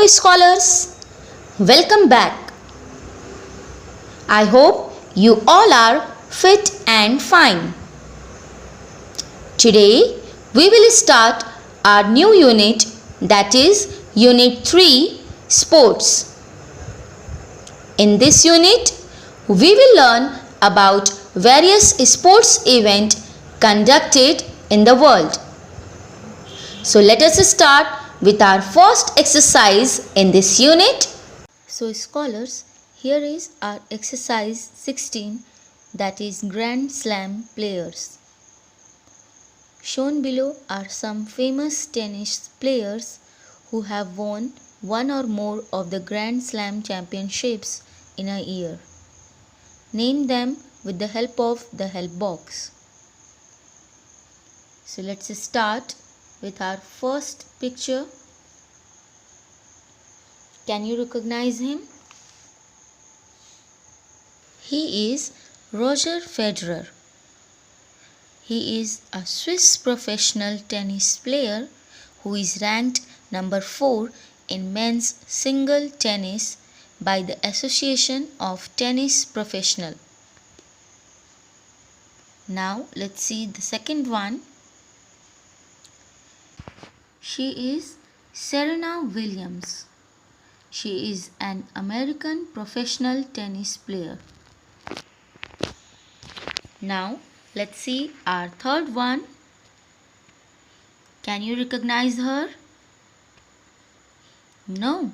Hello scholars, welcome back. I hope you all are fit and fine. Today we will start our new unit, that is Unit 3 Sports. In this unit we will learn about various sports events conducted in the world. So let us start with our first exercise in this unit. So scholars, here is our exercise 16, that is Grand Slam players. Shown below are some famous tennis players who have won one or more of the Grand Slam championships in a year. Name them with the help of the help box. So let's start with our first picture. Can you recognize him? He is Roger Federer. He is a Swiss professional tennis player who is ranked number 4 in men's single tennis by the Association of Tennis Professional. Now let's see the second one. She is Serena Williams. She is an American professional tennis player. Now let's see our third one. Can you recognize her? No.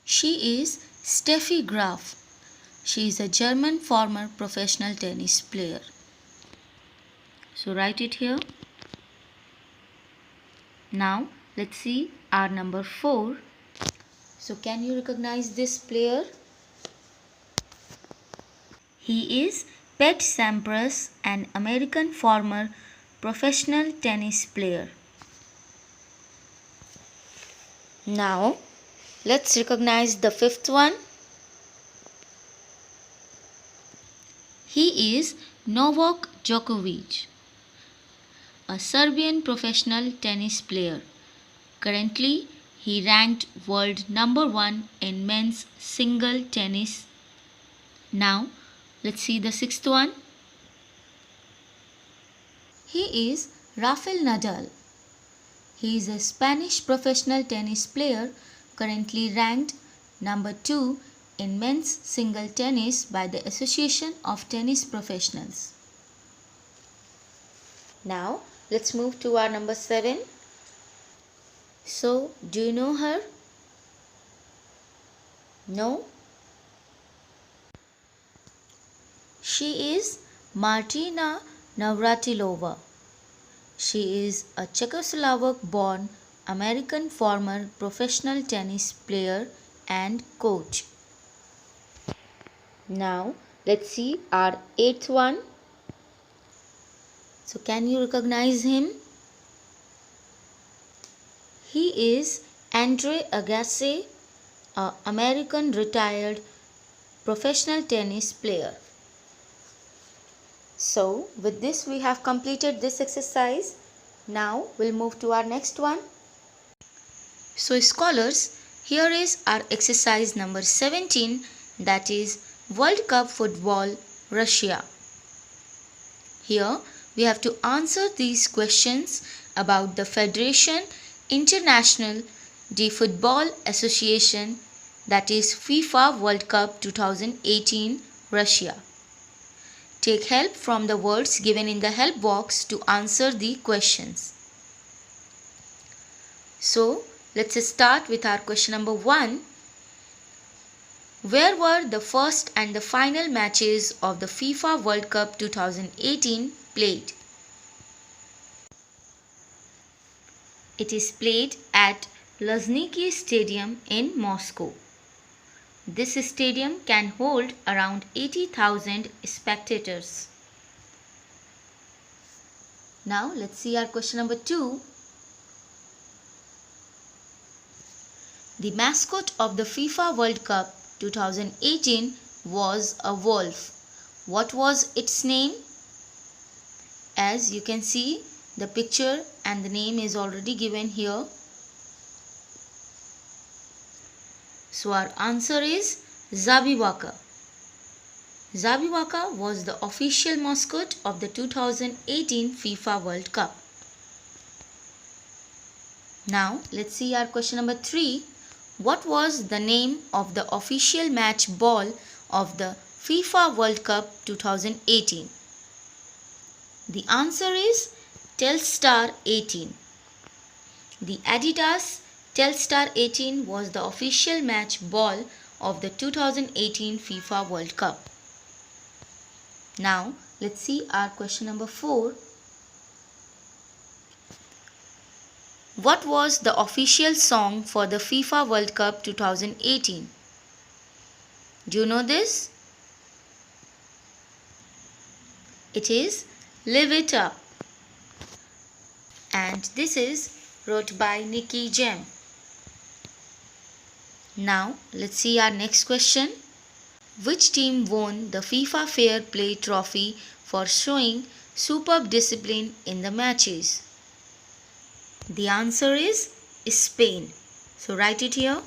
She is Steffi Graf. She is a German former professional tennis player. So write it here. Now let's see our number 4. So can you recognize this player? He is Pete Sampras, an American former professional tennis player. Now let's recognize the fifth one. He is Novak Djokovic, a Serbian professional tennis player. Currently, he ranked world number 1 in men's single tennis. Now, let's see the sixth one. He is Rafael Nadal. He is a Spanish professional tennis player, currently ranked number 2 in men's single tennis by the Association of Tennis Professionals. Now, let's move to our number 7. So, do you know her? No? She is Martina Navratilova. She is a Czechoslovak-born American former professional tennis player and coach. Now, let's see our 8th one. So, can you recognize him? He is Andre Agassi, an American retired professional tennis player. So, with this we have completed this exercise. Now, we'll move to our next one. So, scholars, here is our exercise number 17, that is World Cup Football Russia. Here, we have to answer these questions about the Federation International de Football Association, that is FIFA World Cup 2018 Russia. Take help from the words given in the help box to answer the questions. So, let's start with our question number 1. Where were the first and the final matches of the FIFA World Cup 2018 played? It is played at Luzhniki Stadium in Moscow. This stadium can hold around 80,000 spectators. Now let's see our question number 2. The mascot of the FIFA World Cup 2018 was a wolf. What was its name? As you can see, the picture and the name is already given here. So our answer is Zabiwaka. Zabiwaka was the official mascot of the 2018 FIFA World Cup. Now let's see our question number 3. What was the name of the official match ball of the FIFA World Cup 2018? The answer is Telstar 18. The Adidas Telstar 18 was the official match ball of the 2018 FIFA World Cup. Now let's see our question number 4. What was the official song for the FIFA World Cup 2018? Do you know this? It is Live It Up. And this is wrote by Nicky Jam. Now let's see our next question. Which team won the FIFA Fair Play trophy for showing superb discipline in the matches? The answer is Spain. So write it here.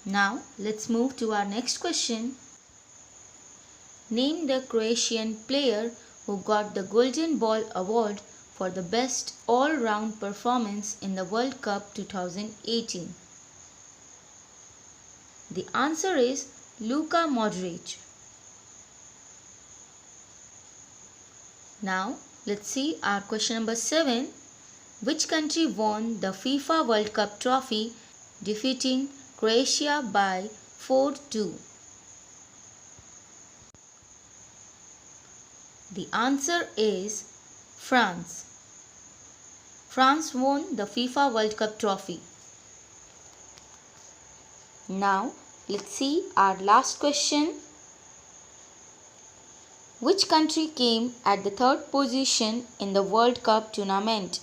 Now let's move to our next question. Name the Croatian player who got the Golden Ball Award for the best all-round performance in the World Cup 2018. The answer is Luka Modric. Now let's see our question number 7. Which country won the FIFA World Cup trophy, defeating Croatia by 4-2? The answer is France. France won the FIFA World Cup trophy. Now let's see our last question. Which country came at the third position in the World Cup tournament?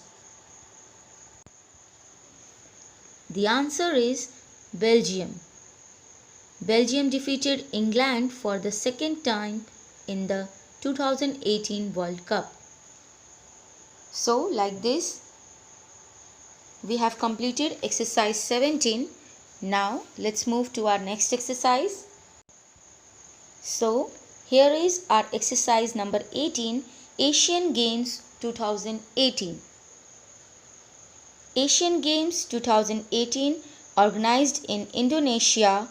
The answer is Belgium. Belgium defeated England for the second time in the 2018 World Cup. So like this, we have completed exercise 17. Now let's move to our next exercise. So here is our exercise number 18, Asian Games 2018. Asian Games 2018, organized in Indonesia,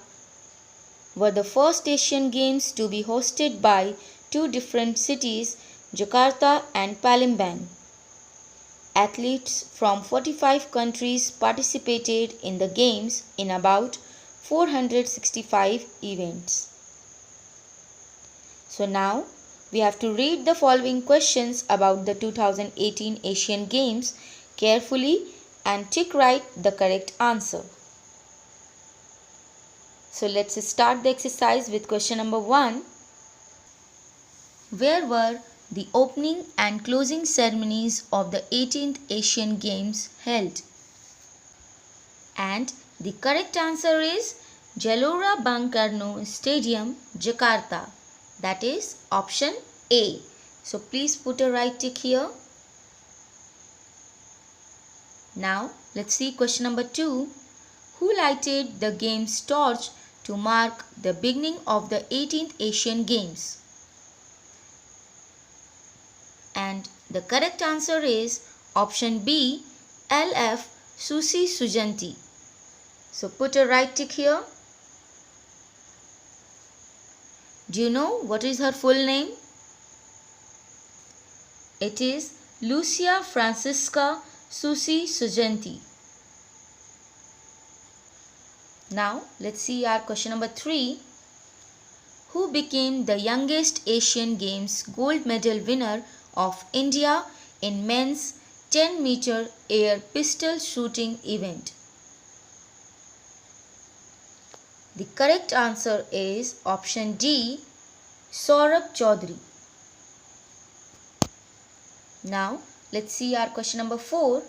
were the first Asian Games to be hosted by two different cities, Jakarta and Palembang. Athletes from 45 countries participated in the Games in about 465 events. So now we have to read the following questions about the 2018 Asian Games carefully and tick right the correct answer. So let's start the exercise with question number 1. Where were the opening and closing ceremonies of the 18th Asian Games held? And the correct answer is Gelora Bung Karno Stadium, Jakarta. That is option A. So please put a right tick here. Now let's see question number 2. Who lighted the game's torch to mark the beginning of the 18th Asian Games? And the correct answer is option B, LF Susi Sujanti. So put a right tick here. Do you know what is her full name? It is Lucia Francisca Susi Sujanti. Now let's see our question number 3. Who became the youngest Asian Games gold medal winner of India in men's 10-meter air pistol shooting event? The correct answer is option D, Saurabh Chaudhary. Now let's see our question number 4.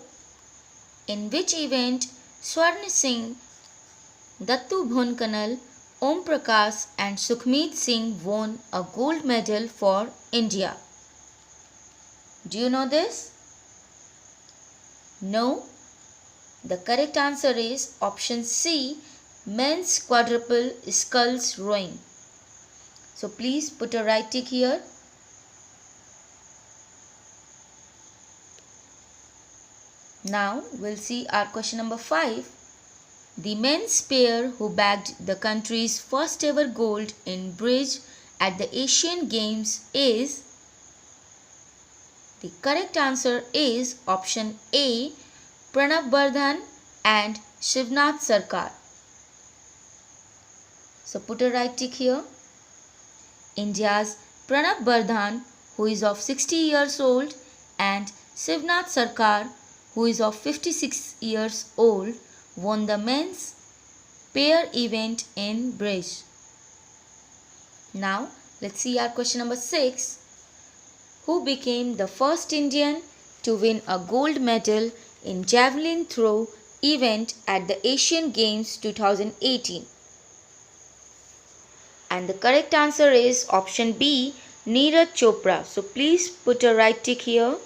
In which event Swarn Singh, Dattu Bhunkanal, Om Prakash and Sukhmeet Singh won a gold medal for India? Do you know this? No? The correct answer is option C, men's quadruple sculls rowing. So please put a right tick here. Now we'll see our question number 5. The men's pair who bagged the country's first ever gold in bridge at the Asian Games is. The correct answer is option A, Pranav Bardhan and Shivnath Sarkar. So put a right tick here. India's Pranav Bardhan, who is of 60 years old, and Shivnath Sarkar, who is of 56 years old, won the men's pair event in bridge. Now let's see our question number 6. Who became the first Indian to win a gold medal in javelin throw event at the Asian Games 2018? And the correct answer is option B, Neeraj Chopra. So please put a right tick here.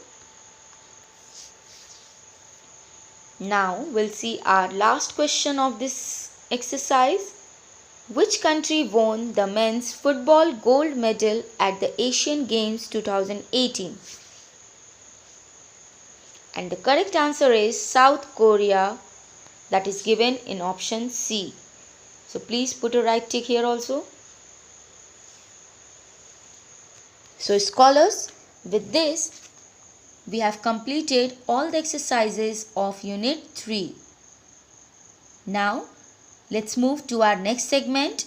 Now we'll see our last question of this exercise. Which country won the men's football gold medal at the Asian Games 2018? And the correct answer is South Korea, that is given in option C. So please put a right tick here also. So scholars, with this we have completed all the exercises of Unit 3. Now let's move to our next segment.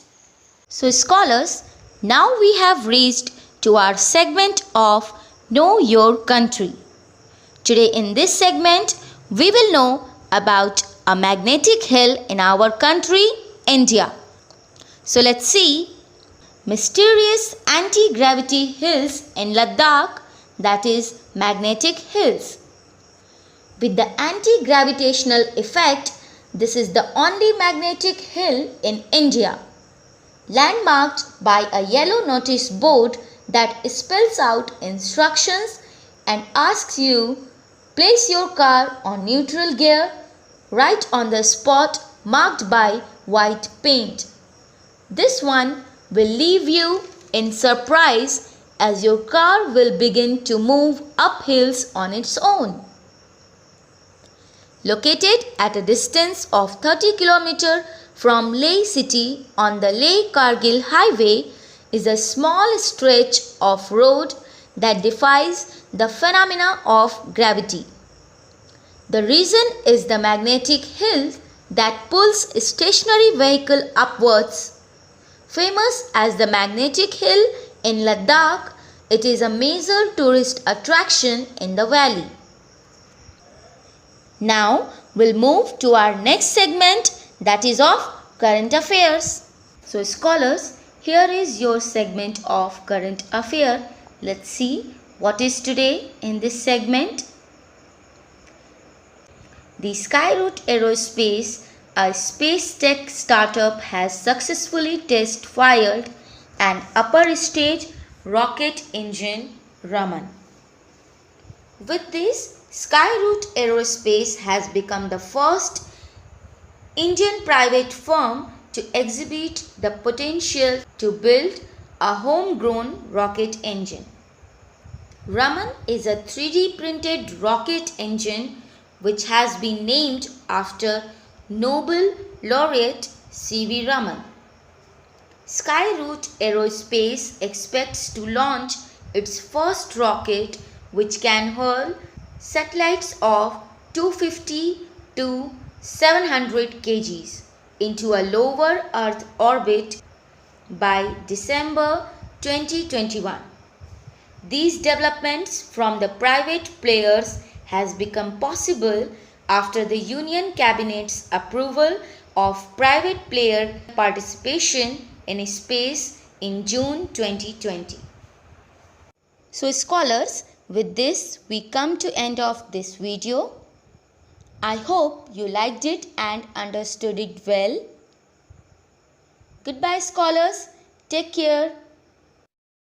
So scholars, now we have reached to our segment of Know Your Country. Today in this segment, we will know about a magnetic hill in our country, India. So let's see. Mysterious anti-gravity hills in Ladakh, that is magnetic hills. With the anti-gravitational effect, this is the only magnetic hill in India. Landmarked by a yellow notice board that spells out instructions and asks you, place your car on neutral gear, right on the spot marked by white paint. This one will leave you in surprise as your car will begin to move up hills on its own. Located at a distance of 30 km from Leh city on the Leh-Kargil highway is a small stretch of road that defies the phenomena of gravity. The reason is the magnetic hill that pulls a stationary vehicle upwards. Famous as the magnetic hill in Ladakh, it is a major tourist attraction in the valley. Now we'll move to our next segment, that is of current affairs. So scholars, here is your segment of current affair. Let's see what is today in this segment. The Skyroot Aerospace, a space tech startup, has successfully test-fired an upper-stage rocket engine, Raman. With this, Skyroot Aerospace has become the first Indian private firm to exhibit the potential to build a homegrown rocket engine. Raman is a 3D printed rocket engine which has been named after Nobel laureate C.V. Raman. Skyroot Aerospace expects to launch its first rocket, which can hurl satellites of 250 to 700 kg into a lower Earth orbit by December 2021. These developments from the private players has become possible after the Union Cabinet's approval of private player participation in space in June 2020. So scholars, with this we come to end of this video. I hope you liked it and understood it well. Goodbye scholars. Take care.